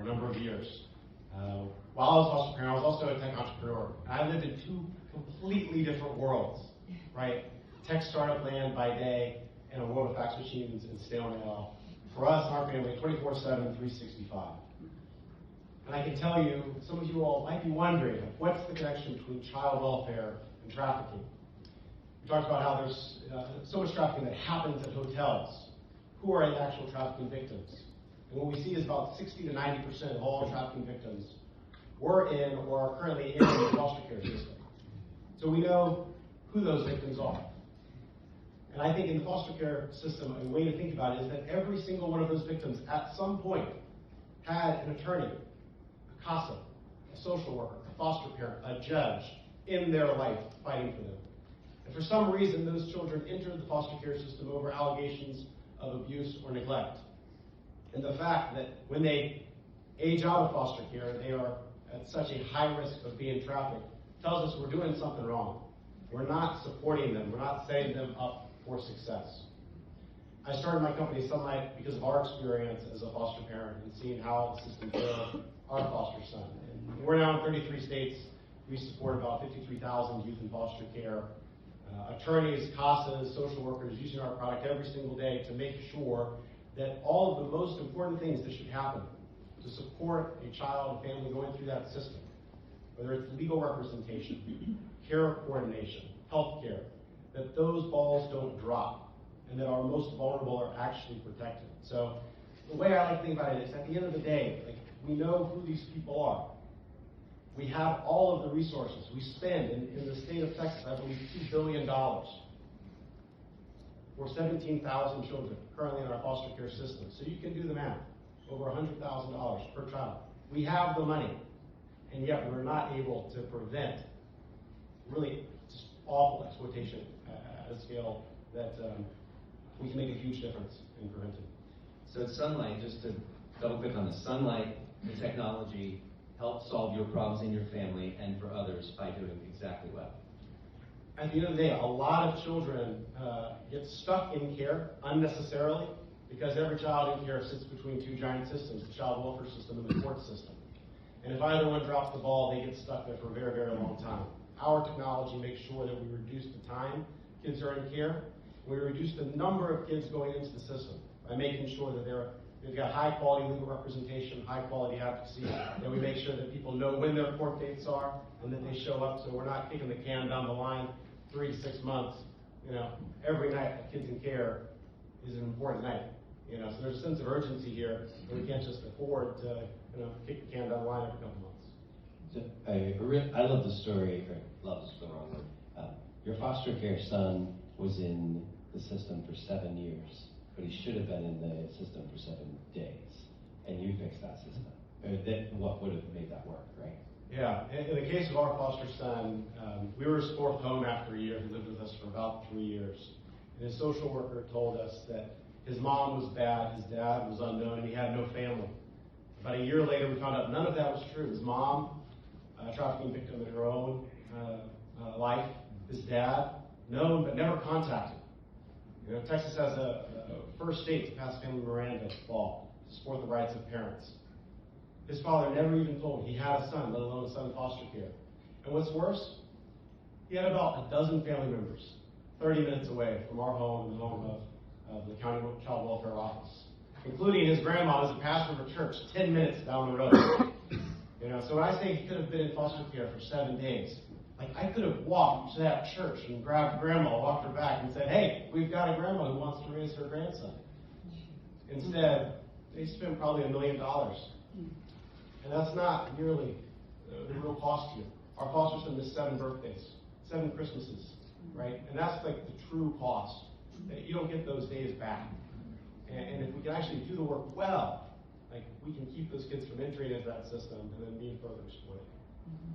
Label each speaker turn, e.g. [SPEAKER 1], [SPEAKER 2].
[SPEAKER 1] a number of years. While I was a foster parent, I was also a tech entrepreneur. And I lived in two completely different worlds, right? Tech startup land by day and a world of fax machines and snail mail. For us, our family, 24/7, 365. And I can tell you, some of you all might be wondering, what's the connection between child welfare and trafficking? We talked about how there's so much trafficking that happens at hotels. Who are the actual trafficking victims? And what we see is about 60 to 90% of all trafficking victims were in or are currently in the foster care system. So we know who those victims are. And I think in the foster care system, a way to think about it is that every single one of those victims at some point had an attorney, a CASA, a social worker, a foster parent, a judge in their life fighting for them. And for some reason, those children entered the foster care system over allegations of abuse or neglect. And the fact that when they age out of foster care, they are at such a high risk of being trafficked tells us we're doing something wrong. We're not supporting them. We're not setting them up for success. I started my company Sunlight because of our experience as a foster parent and seeing how the system failed our foster son. And we're now in 33 states. We support about 53,000 youth in foster care. Attorneys, CASAs, social workers using our product every single day to make sure that all of the most important things that should happen to support a child and family going through that system, whether it's legal representation, care coordination, health care, that those balls don't drop and that our most vulnerable are actually protected. So the way I like to think about it is at the end of the day, we know who these people are. We have all of the resources. We spend, in the state of Texas, I believe, $2 billion for 17,000 children currently in our foster care system. So you can do the math, over $100,000 per child. We have the money, and yet we're not able to prevent really just awful exploitation at a scale that we can make a huge difference in preventing.
[SPEAKER 2] So at Sunlight, just to double click on this, Sunlight, the technology, help solve your problems in your family and for others by doing exactly what?
[SPEAKER 1] At the end of the day, a lot of children get stuck in care unnecessarily because every child in care sits between two giant systems, the child welfare system and the court system. And if either one drops the ball, they get stuck there for a very, very long time. Our technology makes sure that we reduce the time kids are in care. We reduce the number of kids going into the system by making sure that they've got high quality legal representation, high quality advocacy, that we make sure that people know when their court dates are and that they show up, so we're not kicking the can down the line 3 to 6 months. Every night that kids in care is an important night. So there's a sense of urgency here, and we can't just afford to kick the can down the line every couple months.
[SPEAKER 3] So I love the story, or love is the wrong word. Your foster care son was in the system for 7 years, but he should have been in the system for 7 days, and you fixed that system. What would have made that work, right?
[SPEAKER 1] Yeah, in the case of our foster son, we were his fourth home after a year. He lived with us for about 3 years. And his social worker told us that his mom was bad, his dad was unknown, and he had no family. About a year later, we found out none of that was true. His mom, a trafficking victim in her own life. His dad, known but never contacted. Texas has a first state to pass family Miranda law to support the rights of parents. His father never even told him he had a son, let alone a son in foster care. And what's worse, he had about a dozen family members 30 minutes away from our home and the home of the county child welfare office, including his grandma, who's a pastor of a church 10 minutes down the road. So when I say he could have been in foster care for 7 days, I could have walked to that church and grabbed grandma, walked her back, and said, "Hey, we've got a grandma who wants to raise her grandson." Instead, they spent probably $1 million. And that's not nearly the real cost here. Our foster son missed 7 birthdays, 7 Christmases, right? And that's the true cost. You don't get those days back. And if we can actually do the work well, we can keep those kids from entering into that system and then being further exploited.